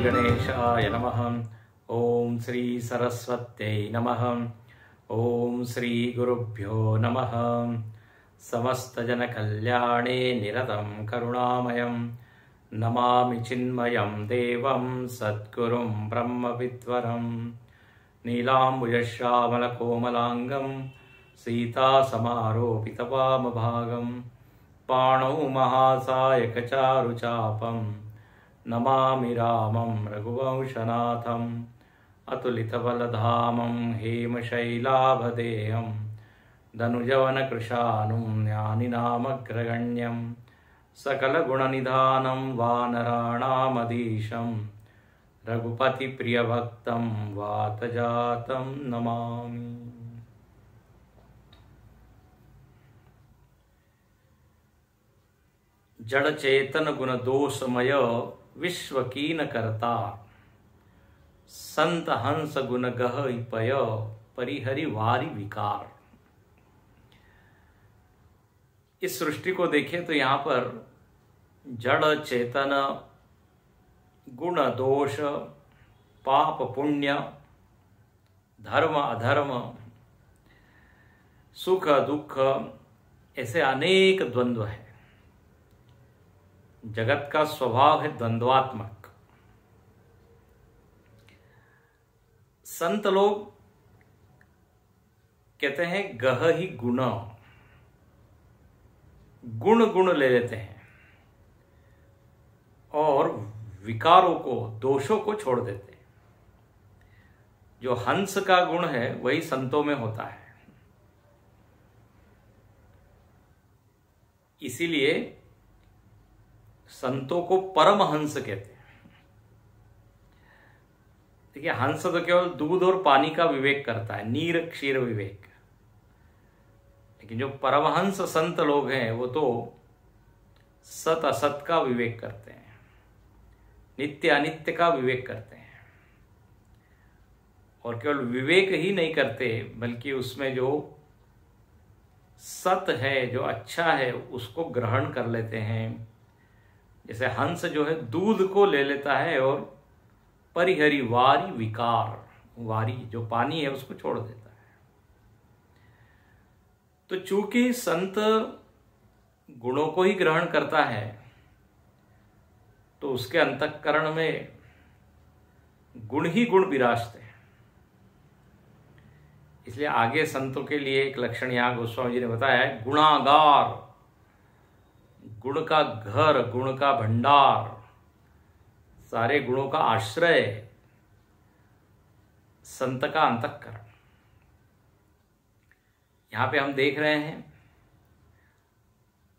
गणेशाय नमः। ओम श्री सरस्वत्यै नमः। ओम श्री गुरुभ्यो नमः। समस्त जन कल्याणे निरतं करुणामयं नमामि चिन्मयं देवं सद्गुरुं ब्रह्मविद्वरं नीलाम्बुजश्यामलकोमलाङ्गं सीतासमारोपितवामभागं पाणौ महासायकचारुचापं नमामि रामं रघुवंशनाथं अतुलितबलधामं हेमशैलाभदेहं धनुजवनकृशानुं ज्ञानिनामग्रगण्यं सकलगुणनिधानं वानराणामधीशं रघुपतिप्रियभक्तं वातजातं नमामि। जड़ चेतन गुण दोषमय विश्व कीन करता संत हंस गुण गह पय परिहरि वारी विकार। इस सृष्टि को देखें तो यहाँ पर जड़ चेतन, गुण दोष, पाप पुण्य, धर्म अधर्म, सुख दुख, ऐसे अनेक द्वंद्व हैं। जगत का स्वभाव है द्वंद्वात्मक। संत लोग कहते हैं गह ही गुण, गुण गुण ले लेते हैं और विकारों को, दोषों को छोड़ देते हैं। जो हंस का गुण है वही संतों में होता है। इसीलिए संतों को परमहंस कहते हैं। देखिए, हंस तो केवल दूध और पानी का विवेक करता है, नीर क्षीर विवेक। लेकिन जो परमहंस संत लोग हैं वो तो सत असत का विवेक करते हैं, नित्य अनित्य का विवेक करते हैं। और केवल विवेक ही नहीं करते बल्कि उसमें जो सत है, जो अच्छा है, उसको ग्रहण कर लेते हैं। जैसे हंस जो है दूध को ले लेता है और परिहरि वारी विकार, वारी जो पानी है उसको छोड़ देता है। तो चूंकि संत गुणों को ही ग्रहण करता है तो उसके अंतःकरण में गुण ही गुण विराजते हैं। इसलिए आगे संतों के लिए एक लक्षण यहां गोस्वामी जी ने बताया है, गुणागार, गुण का घर, गुण का भंडार, सारे गुणों का आश्रय संत का अंतःकरण। यहां पे हम देख रहे हैं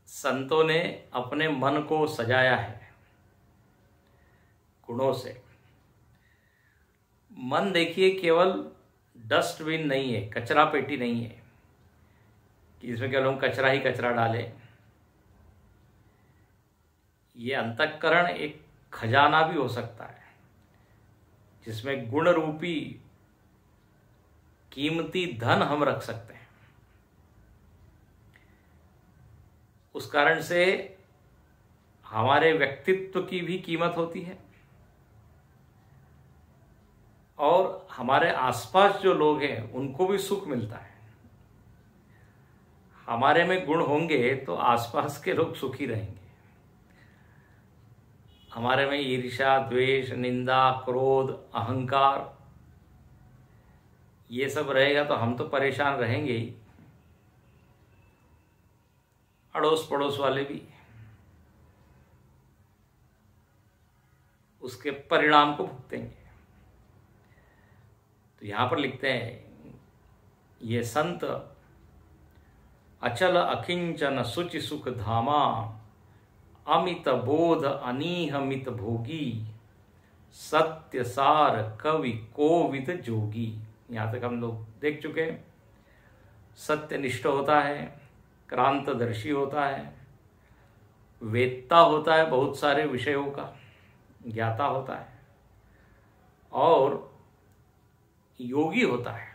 संतों ने अपने मन को सजाया है गुणों से। मन देखिए केवल डस्टबिन नहीं है, कचरा पेटी नहीं है कि इसमें केवल हम कचरा ही कचरा डालें। ये अंतःकरण एक खजाना भी हो सकता है जिसमें गुण रूपी कीमती धन हम रख सकते हैं। उस कारण से हमारे व्यक्तित्व की भी कीमत होती है और हमारे आसपास जो लोग हैं उनको भी सुख मिलता है। हमारे में गुण होंगे तो आसपास के लोग सुखी रहेंगे। हमारे में ईर्ष्या, द्वेष, निंदा, क्रोध, अहंकार ये सब रहेगा तो हम तो परेशान रहेंगे ही, अड़ोस पड़ोस वाले भी उसके परिणाम को भुगतेंगे। तो यहां पर लिखते हैं ये संत अचल अकिंचन सुचि सुख धामा अमित बोध अनीहमित भोगी सत्य सार कवि कोविद जोगी। यहाँ तक हम लोग देख चुके हैं। सत्यनिष्ठ होता है, क्रांतदर्शी होता है, वेत्ता होता है, बहुत सारे विषयों का ज्ञाता होता है, और योगी होता है।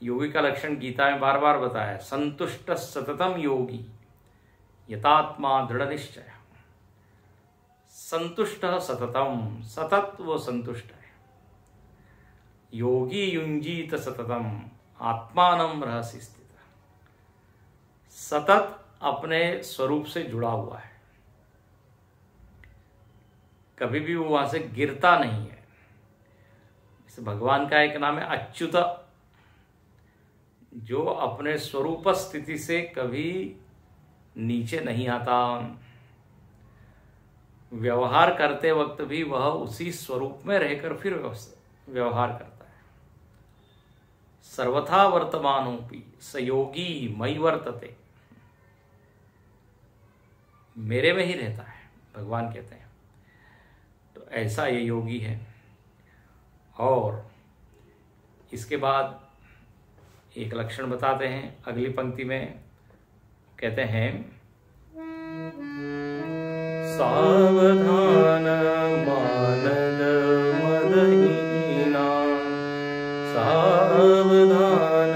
योगी का लक्षण गीता में बार बार बताया, संतुष्ट सततम योगी यतात्मा दृढ़ निश्चय। संतुष्ट सततम, सतत वो संतुष्ट है। योगी युंजीत सततम आत्मानं रहस्य स्थित, सतत अपने स्वरूप से जुड़ा हुआ है, कभी भी वो वहां से गिरता नहीं है। जैसे भगवान का एक नाम है अच्युत, जो अपने स्वरूप स्थिति से कभी नीचे नहीं आता। व्यवहार करते वक्त भी वह उसी स्वरूप में रहकर फिर व्यवहार करता है। सर्वथा वर्तमानोपि स योगी मयि वर्तते, मेरे में ही रहता है, भगवान कहते हैं। तो ऐसा ये योगी है। और इसके बाद एक लक्षण बताते हैं अगली पंक्ति में, कहते हैं सावधान मानद मदहीना, सावधान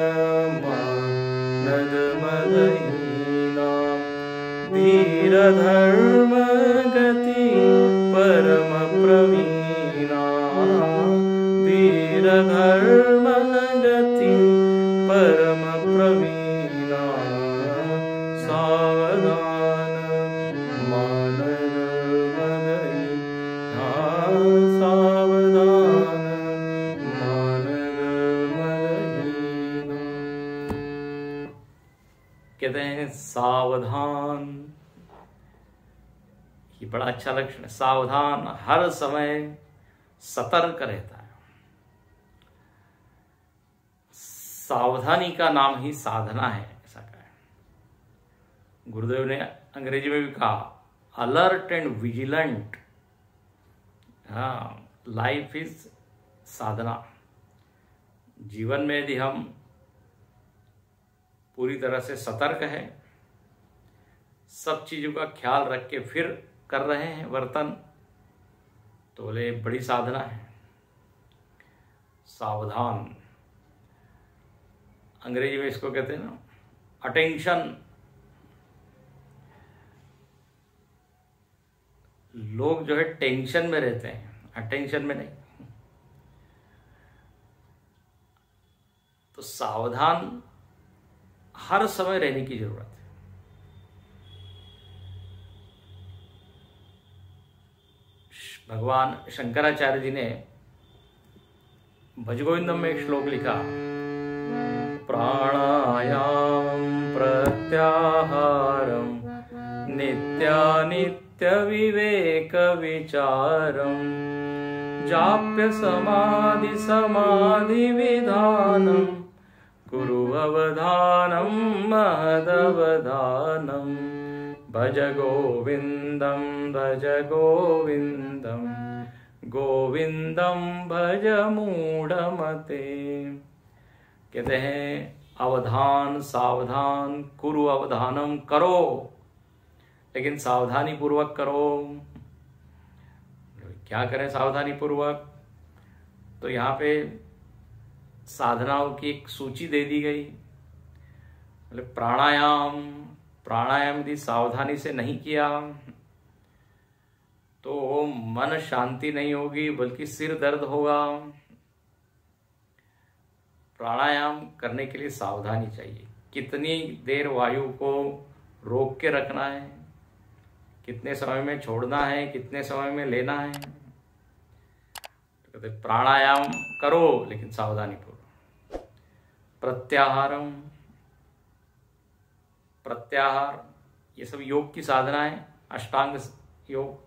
मानद मदहीना, धीर धर्म गति परम प्रवीणा, धीर धर्म गति परम प्रवीणा, सावधान मानद मदहीना, सावधान मानद मदहीना। कहते हैं सावधान, ये बड़ा अच्छा लक्षण है। सावधान, हर समय सतर्क रहता है। सावधानी का नाम ही साधना है, ऐसा कहा है गुरुदेव ने। अंग्रेजी में भी कहा अलर्ट एंड विजिलेंट, हाँ, लाइफ इज साधना। जीवन में यदि हम पूरी तरह से सतर्क है, सब चीजों का ख्याल रख के फिर कर रहे हैं वर्तन, तो बोले बड़ी साधना है। सावधान, अंग्रेजी में इसको कहते हैं ना अटेंशन। लोग जो है टेंशन में रहते हैं, अटेंशन में नहीं। तो सावधान हर समय रहने की जरूरत है। भगवान शंकराचार्य जी ने भजगोविंदम में एक श्लोक लिखा, प्राणायाम प्रत्याहारम नित्यानित्य विवेक विचारम जाप्य समाधि समाधि विधानम कुरु अवधानम महदवधानम भज गोविंदम गोविंदम भज मूढ़मते। कहते हैं अवधान, सावधान, कुरु अवधानम, करो लेकिन सावधानी पूर्वक करो। क्या करें सावधानी पूर्वक? तो यहाँ पे साधनाओं की एक सूची दे दी गई। मतलब प्राणायाम यदि सावधानी से नहीं किया तो मन शांति नहीं होगी, बल्कि सिर दर्द होगा। प्राणायाम करने के लिए सावधानी चाहिए। कितनी देर वायु को रोक के रखना है, कितने समय में छोड़ना है, कितने समय में लेना है। तो कहते प्राणायाम करो लेकिन सावधानी पूर्वक। प्रत्याहार ये सब योग की साधना है, अष्टांग योग।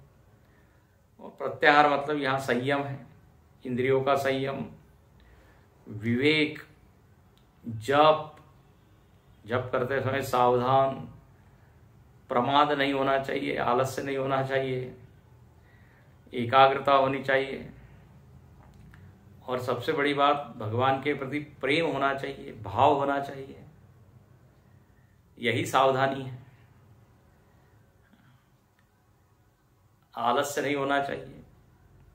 और प्रत्याहार मतलब यहाँ संयम है, इंद्रियों का संयम, विवेक, जप करते समय सावधान, प्रमाद नहीं होना चाहिए, आलस्य नहीं होना चाहिए, एकाग्रता होनी चाहिए। और सबसे बड़ी बात, भगवान के प्रति प्रेम होना चाहिए, भाव होना चाहिए। यही सावधानी है। आलस्य नहीं होना चाहिए।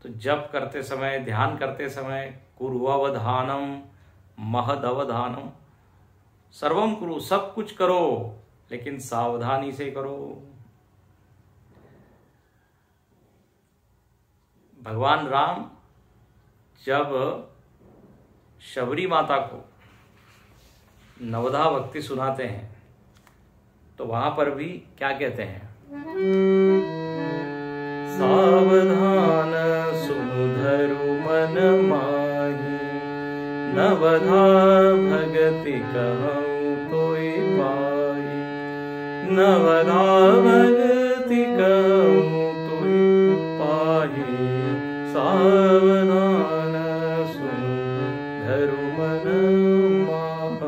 तो जप करते समय, ध्यान करते समय कुर्ववधानम महदवधानम, सर्वम कुरु, सब कुछ करो लेकिन सावधानी से करो। भगवान राम जब शबरी माता को नवधा भक्ति सुनाते हैं तो वहां पर भी क्या कहते हैं? सावधान सुधरु मन माही, नवधा भगति कहूँ तोय पाई, नवधा भगति कहूँ तोय पाई, सावधान सुधरु मन माही।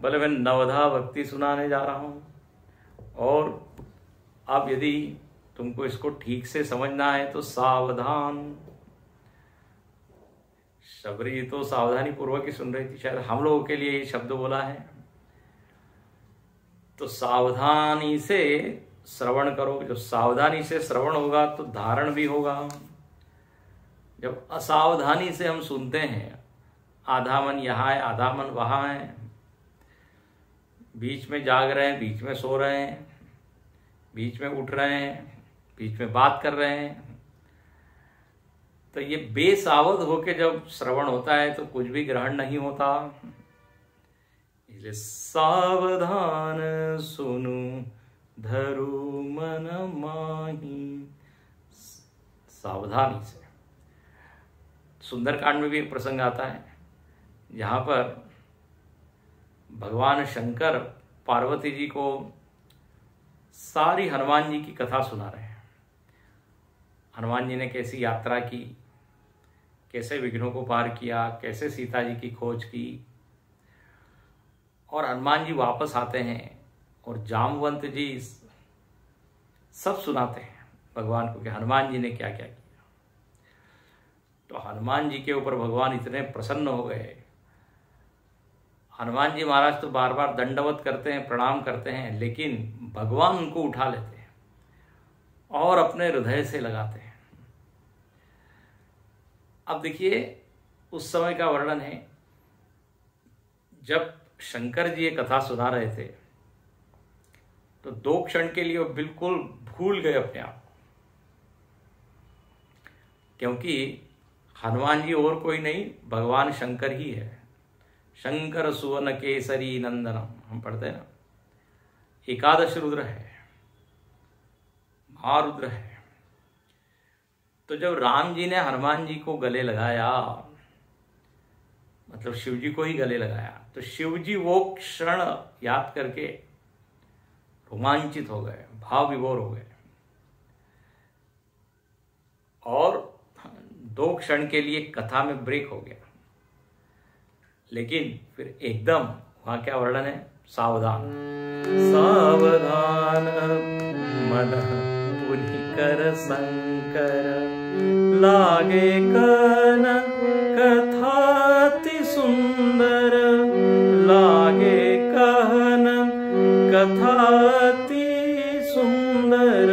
बोले मैं नवधा भक्ति सुनाने जा रहा हूं, और अब यदि तुमको इसको ठीक से समझना है तो सावधान। शबरी तो सावधानी पूर्वक ही सुन रही थी, शायद हम लोगों के लिए ये शब्द बोला है। तो सावधानी से श्रवण करो। जब सावधानी से श्रवण होगा तो धारण भी होगा। जब असावधानी से हम सुनते हैं, आधा मन यहाँ है आधा मन वहां है, बीच में जाग रहे हैं, बीच में सो रहे हैं, बीच में उठ रहे हैं, बीच में बात कर रहे हैं, तो ये बेसावध होके जब श्रवण होता है तो कुछ भी ग्रहण नहीं होता। इसलिए सावधान सुनु धरु मन माही, सावधानी से। सुंदरकांड में भी एक प्रसंग आता है जहां पर भगवान शंकर पार्वती जी को सारी हनुमान जी की कथा सुना रहे हैं। हनुमान जी ने कैसी यात्रा की, कैसे विघ्नों को पार किया, कैसे सीता जी की खोज की, और हनुमान जी वापस आते हैं और जामवंत जी सब सुनाते हैं भगवान को कि हनुमान जी ने क्या क्या किया। तो हनुमान जी के ऊपर भगवान इतने प्रसन्न हो गए। हनुमान जी महाराज तो बार बार दंडवत करते हैं, प्रणाम करते हैं, लेकिन भगवान उनको उठा लेते हैं और अपने हृदय से लगाते हैं। अब देखिए, उस समय का वर्णन है जब शंकर जी ये कथा सुना रहे थे तो 2 क्षण के लिए वो बिल्कुल भूल गए अपने आप, क्योंकि हनुमान जी और कोई नहीं, भगवान शंकर ही है। शंकर सुवन केसरी नंदनम, हम पढ़ते हैं ना, एकादश रुद्र है, महारुद्र है। तो जब राम जी ने हनुमान जी को गले लगाया, मतलब शिव जी को ही गले लगाया, तो शिव जी वो क्षण याद करके रोमांचित हो गए, भाव विभोर हो गए, और 2 क्षण के लिए कथा में ब्रेक हो गया। लेकिन फिर एकदम वहां क्या वर्णन है? सावधान, सावधान मन पुनि कर शंकर, लागे कन कथाति सुंदर, लागे कहन कथाति सुंदर,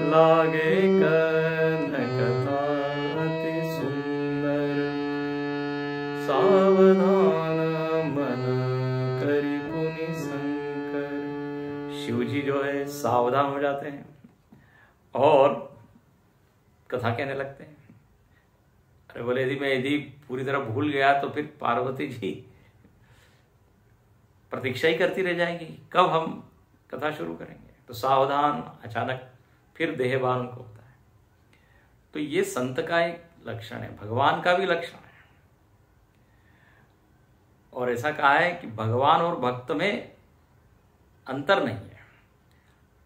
लागे कन कथाति सुंदर, सावधान मन करि पुनि शंकर। शिव जी जो है सावधान हो जाते हैं और कथा कहने लगते हैं। अरे बोले, यदि पूरी तरह भूल गया तो फिर पार्वती जी प्रतीक्षा ही करती रह जाएंगी, कब हम कथा शुरू करेंगे। तो सावधान, अचानक फिर देहभान को होता है। तो ये संत का एक लक्षण है, भगवान का भी लक्षण है। और ऐसा कहा है कि भगवान और भक्त में अंतर नहीं है।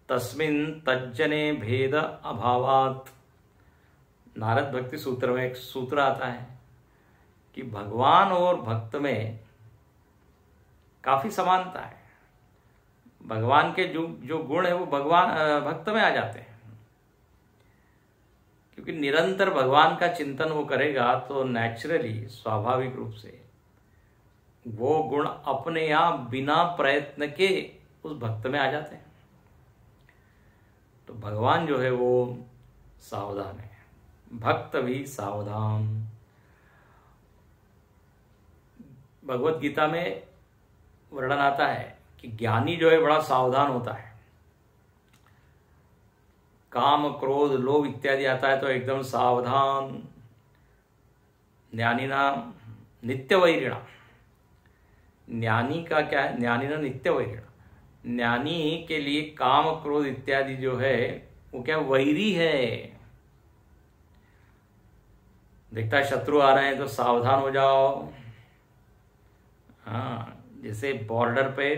तस्मिन् तज्जने भेद अभावात्, नारद भक्ति सूत्र में एक सूत्र आता है कि भगवान और भक्त में काफी समानता है। भगवान के जो गुण है वो भगवान भक्त में आ जाते हैं, कि क्योंकि निरंतर भगवान का चिंतन वो करेगा तो नेचुरली, स्वाभाविक रूप से वो गुण अपने आप बिना प्रयत्न के उस भक्त में आ जाते हैं। तो भगवान जो है वो सावधान है, भक्त भी सावधान। भगवत गीता में वर्णन आता है कि ज्ञानी जो है बड़ा सावधान होता है। काम, क्रोध, लोभ इत्यादि आता है तो एकदम सावधान। ज्ञानिना नित्य वैरिणा, ज्ञानी का क्या है, ज्ञानिना नित्य वैरिणा, ज्ञानी के लिए काम, क्रोध इत्यादि जो है वो क्या वैरी है। देखता है शत्रु आ रहे हैं तो सावधान हो जाओ। हाँ, जैसे बॉर्डर पे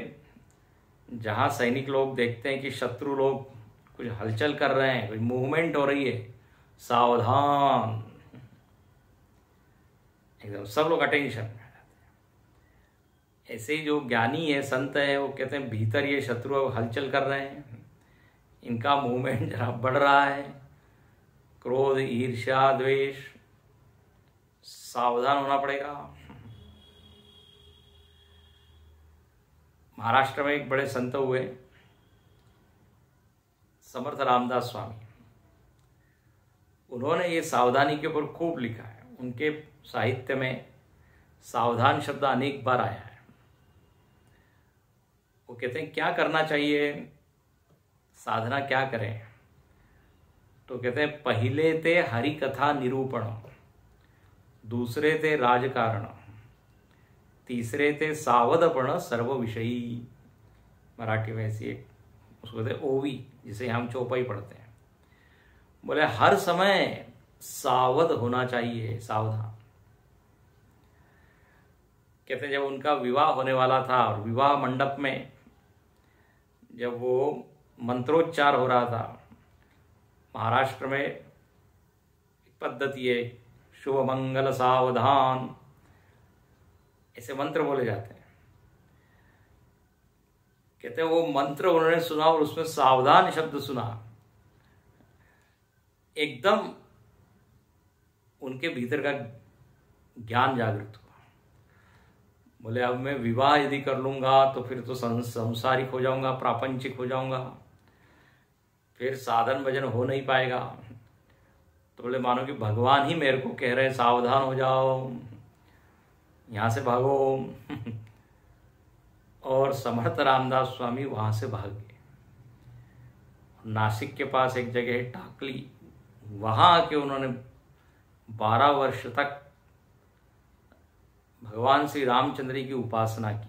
जहां सैनिक लोग देखते हैं कि शत्रु लोग कुछ हलचल कर रहे हैं, कुछ मूवमेंट हो रही है, सावधान, एकदम सब लोग अटेंशन में। ऐसे ही जो ज्ञानी है, संत है, वो कहते हैं भीतर ये शत्रु हलचल कर रहे हैं, इनका मूवमेंट जरा बढ़ रहा है, क्रोध, ईर्ष्या, द्वेष, सावधान होना पड़ेगा। महाराष्ट्र में एक बड़े संत हुए, समर्थ रामदास स्वामी। उन्होंने ये सावधानी के ऊपर खूब लिखा है। उनके साहित्य में सावधान शब्द अनेक बार आया है। वो कहते हैं क्या करना चाहिए, साधना क्या करें, तो कहते हैं पहले ते हरि कथा निरूपण, दूसरे ते राजकारण, तीसरे ते सावधपण सर्व विषयी। मराठी में ऐसी एक उसको कहते हैं ओवी, जिसे हम चौपाई पढ़ते हैं। बोले हर समय सावध होना चाहिए, सावधान। कहते हैं जब उनका विवाह होने वाला था और विवाह मंडप में जब वो मंत्रोच्चार हो रहा था, महाराष्ट्र में एक पद्धति है, शुभ मंगल सावधान, ऐसे मंत्र बोले जाते हैं। कहते हैं वो मंत्र उन्होंने सुना और उसमें सावधान शब्द सुना, एकदम उनके भीतर का ज्ञान जागृत हुआ। बोले अब मैं विवाह यदि कर लूंगा तो फिर तो संसारिक हो जाऊंगा, प्रापंचिक हो जाऊंगा, फिर साधन भजन हो नहीं पाएगा। तो बोले मानो कि भगवान ही मेरे को कह रहे हैं सावधान हो जाओ, यहां से भागो। और समर्थ रामदास स्वामी वहां से भाग गए। नासिक के पास एक जगह है टाकली, वहां आके उन्होंने 12 वर्ष तक भगवान श्री रामचंद्र की उपासना की।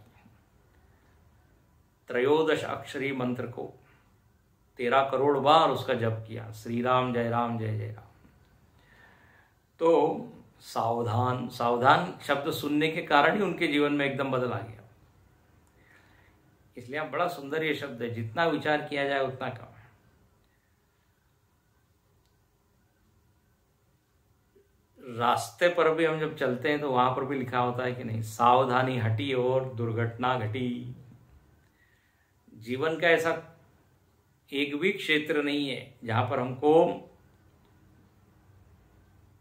13 अक्षरी मंत्र को 13 करोड़ बार उसका जप किया, श्री राम जय जय राम। तो सावधान, सावधान शब्द सुनने के कारण ही उनके जीवन में एकदम बदल आ गया। इसलिए बड़ा सुंदर ये शब्द है, जितना विचार किया जाए उतना कम है। रास्ते पर भी हम जब चलते हैं तो वहां पर भी लिखा होता है कि नहीं, सावधानी हटी और दुर्घटना घटी। जीवन का ऐसा एक भी क्षेत्र नहीं है जहां पर हमको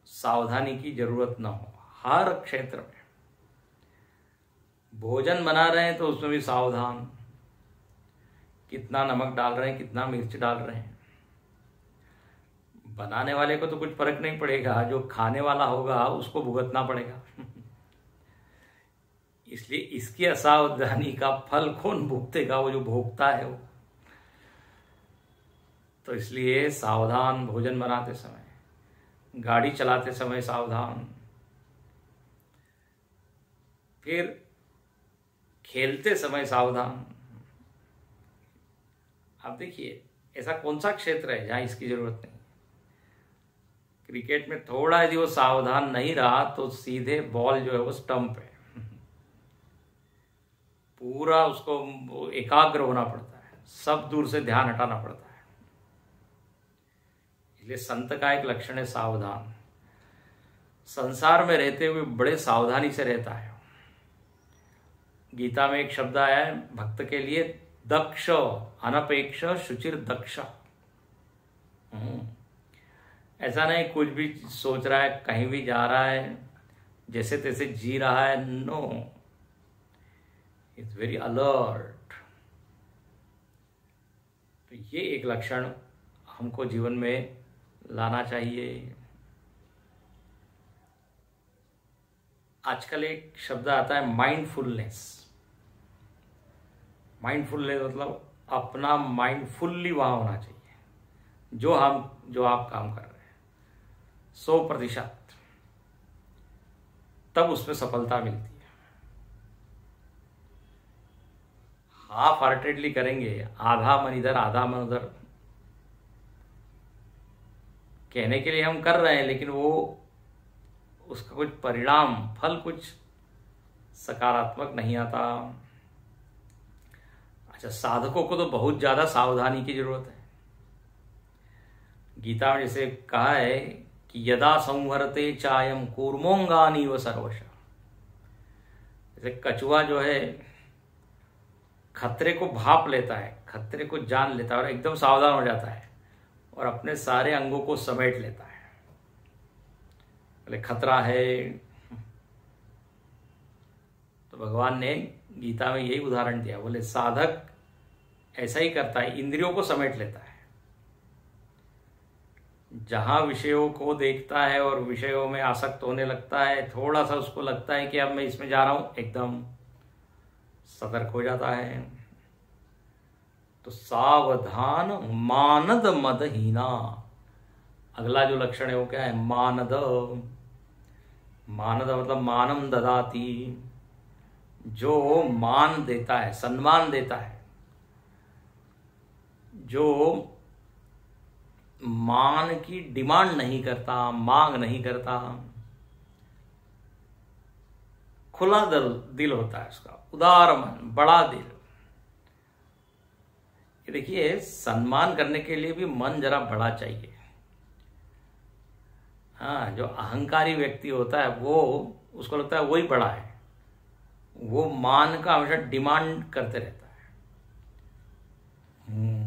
सावधानी की जरूरत ना हो। हर क्षेत्र में भोजन बना रहे हैं तो उसमें भी सावधान, कितना नमक डाल रहे हैं, कितना मिर्च डाल रहे हैं। बनाने वाले को तो कुछ फर्क नहीं पड़ेगा, जो खाने वाला होगा उसको भुगतना पड़ेगा। इसलिए इसकी असावधानी का फल कौन भुगतेगा, वो जो भोगता है वो। तो इसलिए सावधान, भोजन बनाते समय, गाड़ी चलाते समय सावधान, फिर खेलते समय सावधान। आप देखिए ऐसा कौन सा क्षेत्र है जहां इसकी जरूरत नहीं। क्रिकेट में थोड़ा यदि वो सावधान नहीं रहा तो सीधे बॉल जो है वो स्टंप है, पूरा उसको एकाग्र होना पड़ता है, सब दूर से ध्यान हटाना पड़ता है। इसलिए संत का एक लक्षण है सावधान। संसार में रहते हुए बड़े सावधानी से रहता है। गीता में एक शब्द आया है भक्त के लिए, दक्ष, अनपेक्ष, शुचिर दक्ष। ऐसा नहीं कुछ भी सोच रहा है, कहीं भी जा रहा है, जैसे तैसे जी रहा है। No, it's very alert. तो ये एक लक्षण हमको जीवन में लाना चाहिए। आजकल एक शब्द आता है माइंडफुलनेस। माइंडफुलनेस मतलब अपना माइंड फुल्ली वहां होना चाहिए जो आप काम कर रहे हैं, 100%, तब उसमें सफलता मिलती है। हाफ हार्टेडली करेंगे, आधा मन इधर आधा मन उधर, कहने के लिए हम कर रहे हैं लेकिन वो उसका कुछ परिणाम, फल कुछ सकारात्मक नहीं आता। अच्छा, साधकों को तो बहुत ज्यादा सावधानी की जरूरत है। गीता में जैसे कहा है कि यदा संवरते चायम कूर्मोंगानी व सर्वश। जैसे कछुआ जो है खतरे को भाप लेता है, खतरे को जान लेता है और एकदम सावधान हो जाता है और अपने सारे अंगों को समेट लेता है। बोले खतरा है। तो भगवान ने गीता में यही उदाहरण दिया। बोले साधक ऐसा ही करता है, इंद्रियों को समेट लेता है। जहां विषयों को देखता है और विषयों में आसक्त होने लगता है, थोड़ा सा उसको लगता है कि अब मैं इसमें जा रहा हूं, एकदम सतर्क हो जाता है। तो सावधान मानद मदहीना। अगला जो लक्षण है वो क्या है? मानद। मानद मतलब मानम ददाती, जो मान देता है, सम्मान देता है, जो मान की डिमांड नहीं करता, मांग नहीं करता, खुला दिल होता है उसका, उदार मन, बड़ा दिल। ये देखिए, सम्मान करने के लिए भी मन जरा बड़ा चाहिए। हाँ, जो अहंकारी व्यक्ति होता है वो, उसको लगता है वही बड़ा है, वो मान का हमेशा डिमांड करते रहता है।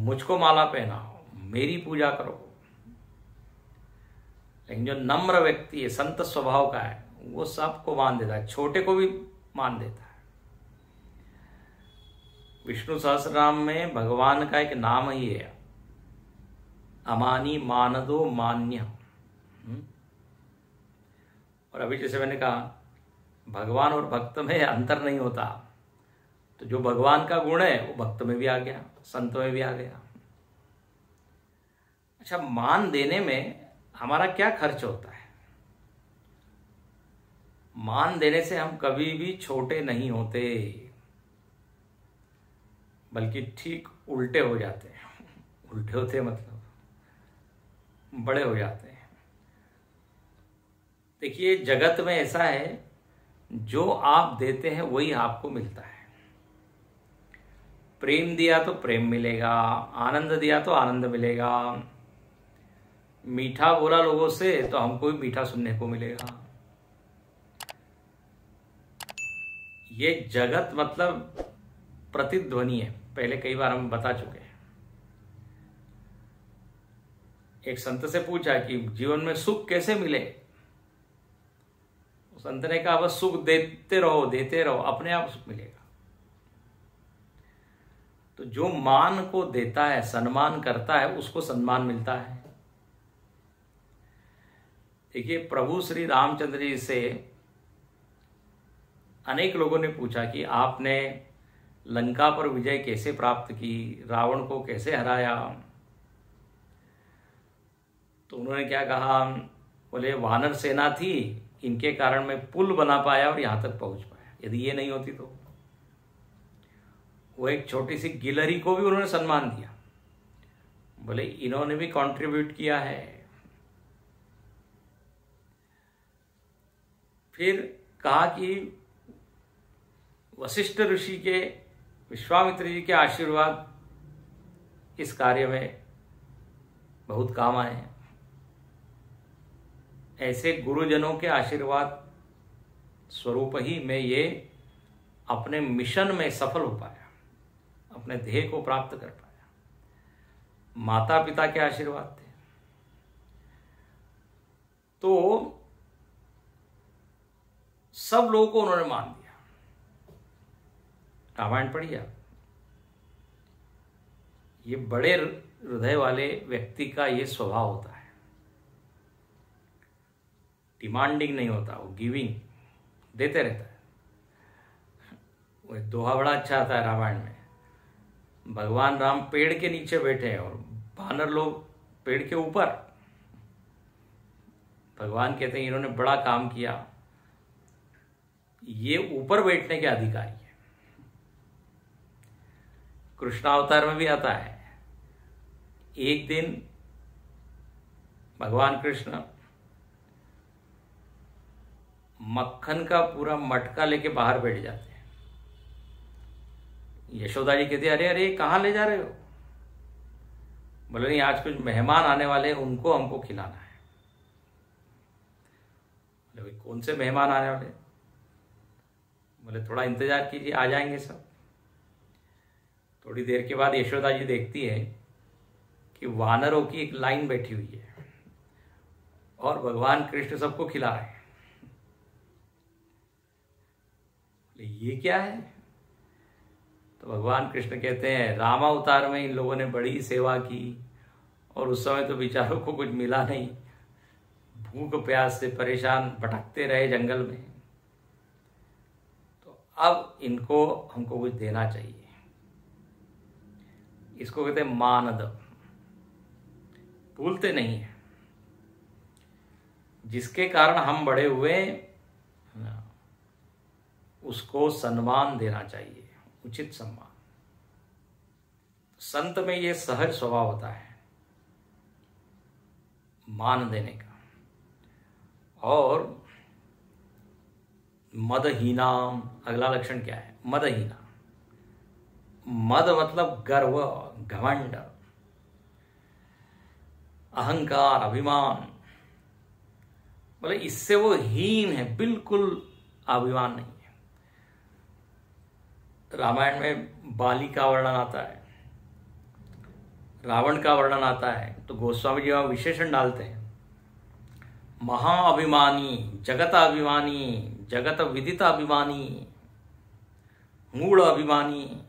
मुझको माला पहनाओ, मेरी पूजा करो। लेकिन जो नम्र व्यक्ति है, संत स्वभाव का है, वो सबको मान देता है, छोटे को भी मान देता है। विष्णु सहस्त्रनाम में भगवान का एक नाम ही है अमानी मानदो मान्य। और अभी जैसे मैंने कहा, भगवान और भक्त में अंतर नहीं होता। तो जो भगवान का गुण है वो भक्त में भी आ गया, संत में भी आ गया। अच्छा, मान देने में हमारा क्या खर्च होता है? मान देने से हम कभी भी छोटे नहीं होते, बल्कि ठीक उल्टे हो जाते हैं। उल्टे होते मतलब बड़े हो जाते हैं। देखिए, जगत में ऐसा है, जो आप देते हैं वही आपको मिलता है। प्रेम दिया तो प्रेम मिलेगा, आनंद दिया तो आनंद मिलेगा, मीठा बोला लोगों से तो हमको भी मीठा सुनने को मिलेगा। ये जगत मतलब प्रतिध्वनि है, पहले कई बार हम बता चुके हैं। एक संत से पूछा कि जीवन में सुख कैसे मिले? संत ने कहा, बस सुख देते रहो, अपने आप सुख मिलेगा। तो जो मान को देता है, सम्मान करता है, उसको सम्मान मिलता है। देखिए, प्रभु श्री रामचंद्र जी से अनेक लोगों ने पूछा कि आपने लंका पर विजय कैसे प्राप्त की, रावण को कैसे हराया? तो उन्होंने क्या कहा? बोले, वानर सेना थी, इनके कारण मैं पुल बना पाया और यहां तक पहुंच पाया। यदि ये नहीं होती तो। वो एक छोटी सी गिलहरी को भी उन्होंने सम्मान दिया, बोले इन्होंने भी कंट्रीब्यूट किया है। फिर कहा कि वशिष्ठ ऋषि के, विश्वामित्र जी के आशीर्वाद इस कार्य में बहुत काम आए हैं। ऐसे गुरुजनों के आशीर्वाद स्वरूप ही मैं ये अपने मिशन में सफल हो पाया, अपने ध्येय को प्राप्त कर पाया। माता पिता के आशीर्वाद थे, तो सब लोगों को उन्होंने मान दिया। रामायण पढ़िए आप। ये बड़े हृदय वाले व्यक्ति का ये स्वभाव होता है, डिमांडिंग नहीं होता, वो गिविंग, देते रहता है। वो एक दोहा बड़ा अच्छा आता है रामायण में, भगवान राम पेड़ के नीचे बैठे हैं और वानर लोग पेड़ के ऊपर। भगवान कहते हैं इन्होंने बड़ा काम किया, ये ऊपर बैठने के अधिकारी है। कृष्णावतार में भी आता है, एक दिन भगवान कृष्ण मक्खन का पूरा मटका लेके बाहर बैठ जाते हैं। यशोदा जी कहती है अरे अरे कहाँ ले जा रहे हो? बोले नहीं, आज कुछ मेहमान आने वाले हैं, उनको हमको खिलाना है। बोले कौन से मेहमान आने वाले? बोले थोड़ा इंतजार कीजिए, आ जाएंगे सब। थोड़ी देर के बाद यशोदा जी देखती है कि वानरों की एक लाइन बैठी हुई है और भगवान कृष्ण सबको खिला रहे हैं। ये क्या है? तो भगवान कृष्ण कहते हैं रामावतार में इन लोगों ने बड़ी सेवा की और उस समय तो बेचारों को कुछ मिला नहीं, भूख प्यास से परेशान भटकते रहे जंगल में, तो अब इनको हमको कुछ देना चाहिए। इसको कहते हैं मानद, भूलते नहीं है। जिसके कारण हम बड़े हुए उसको सम्मान देना चाहिए, उचित सम्मान। संत में ये सहज स्वभाव होता है मान देने का। और मदहीना, अगला लक्षण क्या है? मदहीना। मद मतलब गर्व, घमंड, अहंकार, अभिमान। बोले इससे वो हीन है, बिल्कुल अभिमान नहीं है। रामायण में बाली का वर्णन आता है, रावण का वर्णन आता है, तो गोस्वामी जी वहां विशेषण डालते हैं महाअभिमानी, जगत अभिमानी, जगत विदित अभिमानी, मूढ़ अभिमानी।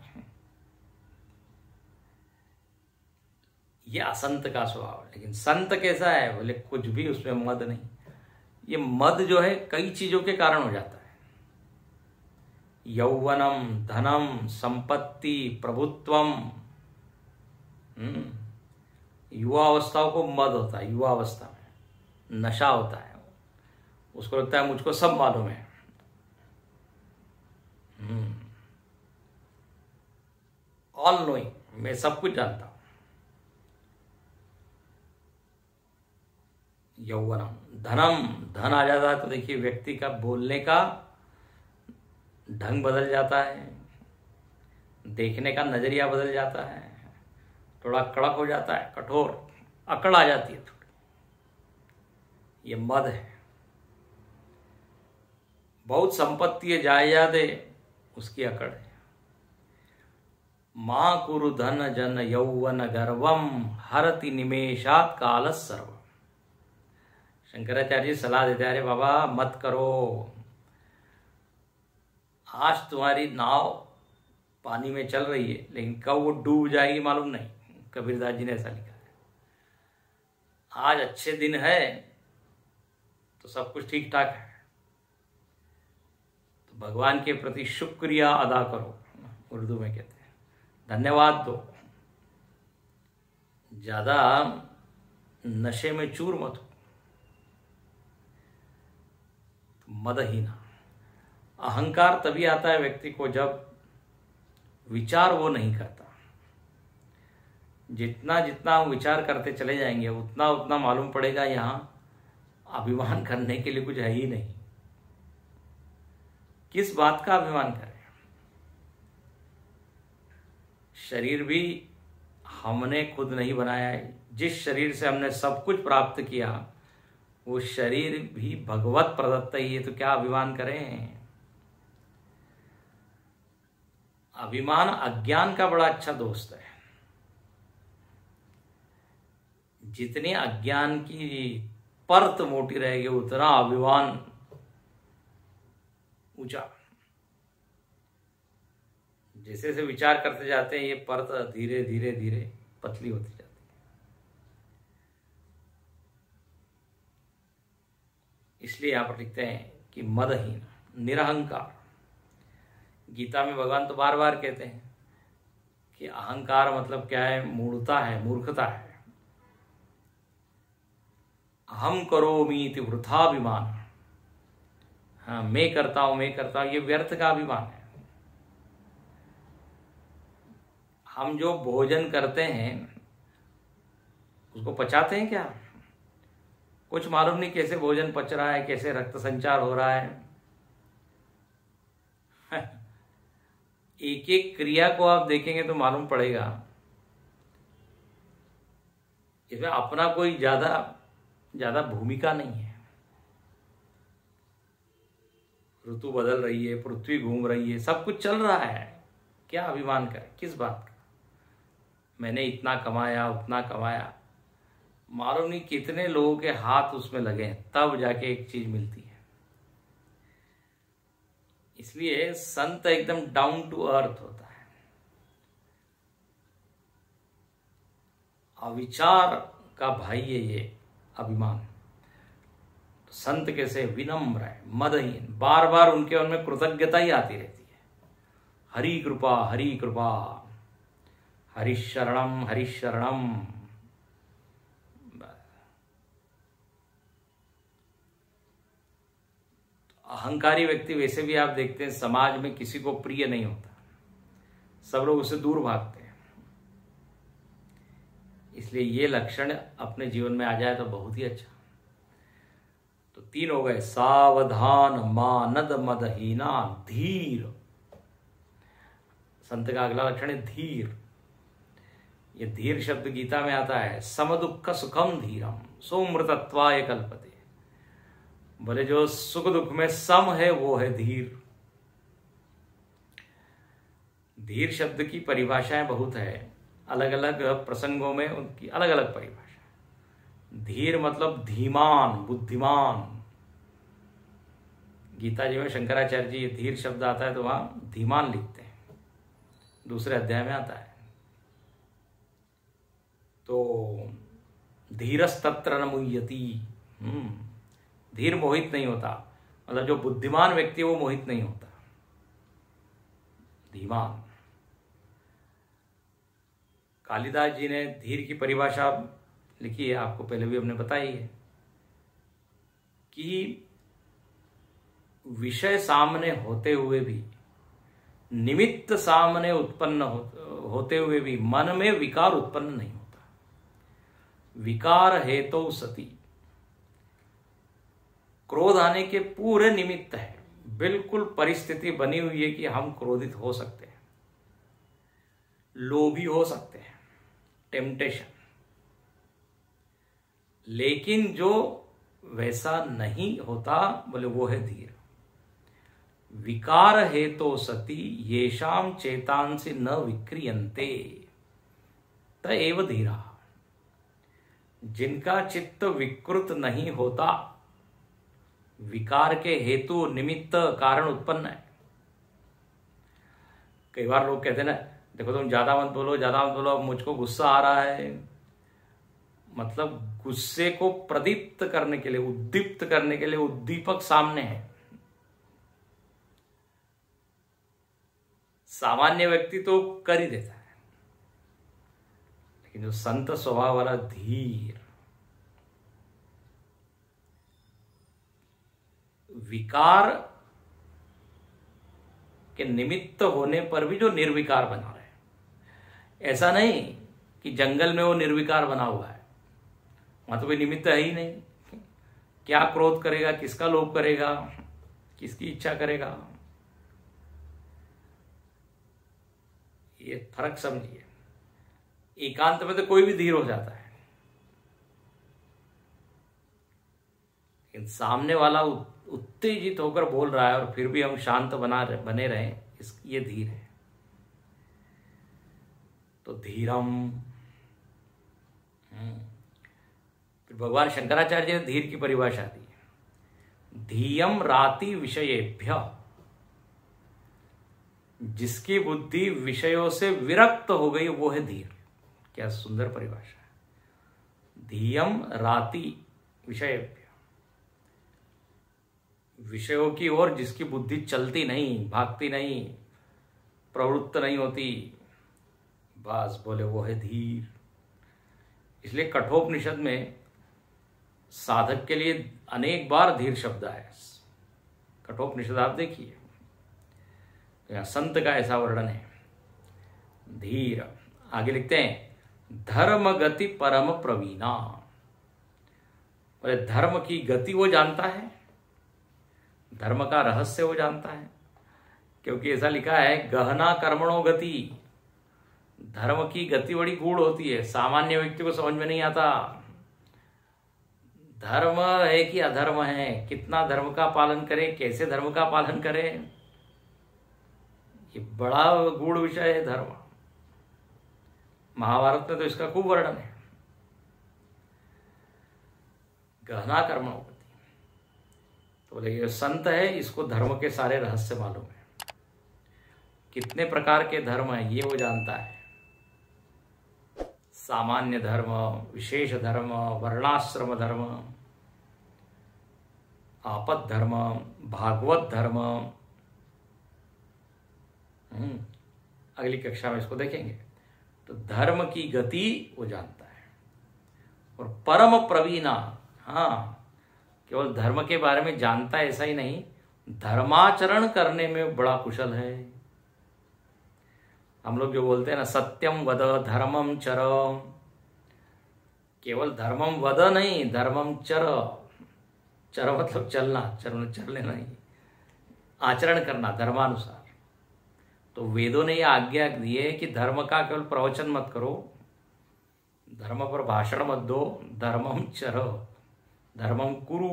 ये असंत का स्वभाव है। लेकिन संत कैसा है? बोले कुछ भी उसमें मद नहीं। ये मद जो है कई चीजों के कारण हो जाता है। यौवनम, धनम, संपत्ति, प्रभुत्वम। युवा अवस्थाओं को मद होता है, युवा अवस्था में नशा होता है, उसको लगता है मुझको सब मालूम है। ऑल नोइंग, मैं सब कुछ जानता हूं। यौवनम, धनम, धन आ जाता है तो देखिए व्यक्ति का बोलने का ढंग बदल जाता है, देखने का नजरिया बदल जाता है, थोड़ा कड़क हो जाता है, कठोर, अकड़ आ जाती है थोड़ी। ये मद है। बहुत संपत्ति है, जायदाद है, उसकी अकड़ है। मां कुरु धन जन यौवन गर्वम हरति निमेषात काल सर्व। शंकराचार्य जी सलाह देते हैं, अरे बाबा मत करो, आज तुम्हारी नाव पानी में चल रही है लेकिन कब वो डूब जाएगी मालूम नहीं। कबीरदास जी ने ऐसा लिखा है। आज अच्छे दिन है तो सब कुछ ठीक ठाक है, तो भगवान के प्रति शुक्रिया अदा करो, उर्दू में कहते हैं, धन्यवाद दो। ज्यादा नशे में चूर मत हो। मदहीना। अहंकार तभी आता है व्यक्ति को जब विचार वो नहीं करता। जितना जितना हम विचार करते चले जाएंगे उतना उतना मालूम पड़ेगा यहां अभिमान करने के लिए कुछ है ही नहीं। किस बात का अभिमान करें? शरीर भी हमने खुद नहीं बनाया है। जिस शरीर से हमने सब कुछ प्राप्त किया वो शरीर भी भगवत प्रदत्त ही है, तो क्या अभिमान करें? अभिमान अज्ञान का बड़ा अच्छा दोस्त है। जितने अज्ञान की परत मोटी रहेगी उतना अभिमान ऊंचा। जैसे जैसे विचार करते जाते हैं ये परत धीरे धीरे धीरे पतली होती जाती है। इसलिए यहां पर लिखते हैं कि मदहीन, निरहंकार। गीता में भगवान तो बार बार कहते हैं कि अहंकार मतलब क्या है, मूढ़ता है, मूर्खता है। अहम करोमि इति वृथाभिमान, हाँ मैं करता हूं, ये व्यर्थ का अभिमान है। हम जो भोजन करते हैं उसको पचाते हैं क्या? कुछ मालूम नहीं कैसे भोजन पच रहा है, कैसे रक्त संचार हो रहा है। एक एक क्रिया को आप देखेंगे तो मालूम पड़ेगा इसमें अपना कोई ज्यादा भूमिका नहीं है। ऋतु बदल रही है, पृथ्वी घूम रही है, सब कुछ चल रहा है। क्या अभिमान करें, किस बात का? मैंने इतना कमाया, उतना कमाया, मालूम नहीं कितने लोगों के हाथ उसमें लगे हैं, तब जाके एक चीज मिलती है। इसलिए संत एकदम डाउन टू अर्थ होता है। अविचार का भाई है ये अभिमान। तो संत कैसे विनम्र है, मदहीन, बार बार उनके उनमें कृतज्ञता ही आती रहती है। हरि कृपा, हरि कृपा, हरिशरणम, हरिशरणम। अहंकारी व्यक्ति वैसे भी आप देखते हैं समाज में किसी को प्रिय नहीं होता, सब लोग उससे दूर भागते हैं। इसलिए ये लक्षण अपने जीवन में आ जाए तो बहुत ही अच्छा। तो 3 हो गए, सावधान, मानद, मदहीना, धीर। संत का अगला लक्षण है धीर। ये धीर शब्द गीता में आता है, समदुःख सुखम धीरम सोमृतत्वाय कल्पते। बोले जो सुख दुख में सम है वो है धीर। धीर शब्द की परिभाषाएं बहुत है, अलग अलग प्रसंगों में उनकी अलग अलग परिभाषा। धीर मतलब धीमान, बुद्धिमान। गीता जी में शंकराचार्य जी धीर शब्द आता है तो वहां धीमान लिखते हैं, दूसरे अध्याय में आता है। तो धीरस्तत्र न मुह्यति। धीर मोहित नहीं होता, मतलब जो बुद्धिमान व्यक्ति है वो मोहित नहीं होता, धीमान। कालिदास जी ने धीर की परिभाषा लिखी है, आपको पहले भी हमने बताई है कि विषय सामने होते हुए भी, निमित्त सामने उत्पन्न होते हुए भी मन में विकार उत्पन्न नहीं होता। विकार हेतु सती, क्रोध आने के पूरे निमित्त है, बिल्कुल परिस्थिति बनी हुई है कि हम क्रोधित हो सकते हैं, लोभी हो सकते हैं, टेम्पटेशन। लेकिन जो वैसा नहीं होता बोले वो है धीर। विकार हेतु सती येषाम चेतांसि न विक्रियन्ते त एव धीरा। जिनका चित्त विकृत नहीं होता, विकार के हेतु निमित्त कारण उत्पन्न है। कई बार लोग कहते हैं ना, देखो तुम ज्यादा मत बोलो, ज्यादा मत बोलो, अब मुझको गुस्सा आ रहा है। मतलब गुस्से को प्रदीप्त करने के लिए, उद्दीप्त करने के लिए उद्दीपक सामने है। सामान्य व्यक्ति तो कर ही देता है, लेकिन जो संत स्वभाव वाला धीर, विकार के निमित्त होने पर भी जो निर्विकार बना रहे। ऐसा नहीं कि जंगल में वो निर्विकार बना हुआ है, वहां तो कोई निमित्त है ही नहीं। क्या क्रोध करेगा, किसका लोभ करेगा, किसकी इच्छा करेगा, ये फर्क समझिए। एकांत में तो कोई भी धीर हो जाता है, लेकिन सामने वाला उत्तेजित होकर बोल रहा है और फिर भी हम शांत बने रहे, ये धीर है। तो धीरम, फिर भगवान शंकराचार्य ने धीर की परिभाषा दी, धीयम राति विषयेभ्य, जिसकी बुद्धि विषयों से विरक्त हो गई वो है धीर। क्या सुंदर परिभाषा है। धीयम राति विषयेभ्य, विषयों की ओर जिसकी बुद्धि चलती नहीं, भागती नहीं, प्रवृत्त नहीं होती, बस बोले वो है धीर। इसलिए कठोपनिषद में साधक के लिए अनेक बार धीर शब्द आया। कठोपनिषद आप देखिए, तो संत का ऐसा वर्णन है, धीर। आगे लिखते हैं, धर्म गति परम प्रवीणा, बोले धर्म की गति वो जानता है, धर्म का रहस्य वो जानता है। क्योंकि ऐसा लिखा है, गहना कर्मणो गति, धर्म की गति बड़ी गूढ़ होती है, सामान्य व्यक्ति को समझ में नहीं आता। धर्म है कि अधर्म है, कितना धर्म का पालन करे, कैसे धर्म का पालन करे, ये बड़ा गूढ़ विषय है धर्म। महाभारत में तो इसका खूब वर्णन है। गहना कर्मणो गति, तो बोले ये संत है, इसको धर्म के सारे रहस्य मालूम है। कितने प्रकार के धर्म है ये वो जानता है, सामान्य धर्म, विशेष धर्म, वर्णाश्रम धर्म, आपद धर्म, भागवत धर्म। अगली कक्षा में इसको देखेंगे। तो धर्म की गति वो जानता है। और परम प्रवीणा, हाँ, केवल धर्म के बारे में जानता है ऐसा ही नहीं, धर्माचरण करने में बड़ा कुशल है। हम लोग जो बोलते हैं ना, सत्यम वद धर्मम चर, केवल धर्मम वद नहीं, धर्मम चर। चर मतलब चलना, चलने नहीं, आचरण करना धर्मानुसार। तो वेदों ने यह आज्ञा दी है कि धर्म का केवल प्रवचन मत करो, धर्म पर भाषण मत दो, धर्मम चर, धर्मम कुरु।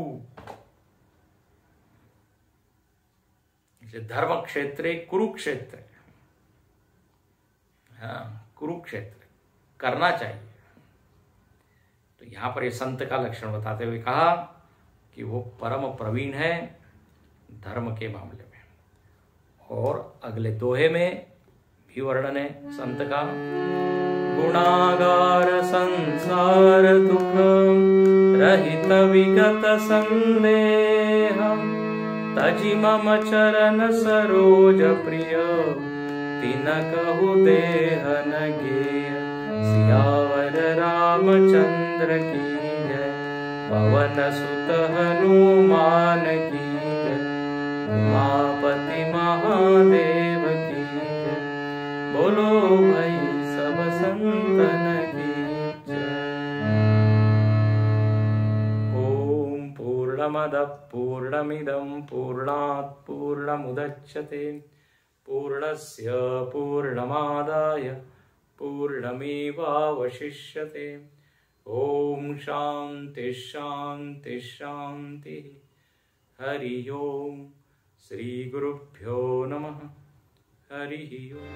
धर्म क्षेत्रे कुरुक्षेत्र, हाँ, कुरुक्षेत्र करना चाहिए। तो यहां पर ये संत का लक्षण बताते हुए कहा कि वो परम प्रवीण है धर्म के मामले में। और अगले दोहे में भी वर्णन है संत का, गुणागार संसार दुख रहित विगत संदेह, तजि मम चरण सरोज प्रिय, तिन कहु देह न गेय। सियावर रामचंद्र की जय, पवन सुत हनुमान की जय, उमापति महादेव की जय। बोलो भाई सब संतन की जय। ओम पूर्णमदः पूर्णमिदं पूर्णात् पूर्णमुदच्यते, पूर्णस्य पूर्णमादाय पूर्णमेवावशिष्यते। ओम शांति शांति शांति। हरि ओम। श्री गुरुभ्यो नमः। हरि ओम।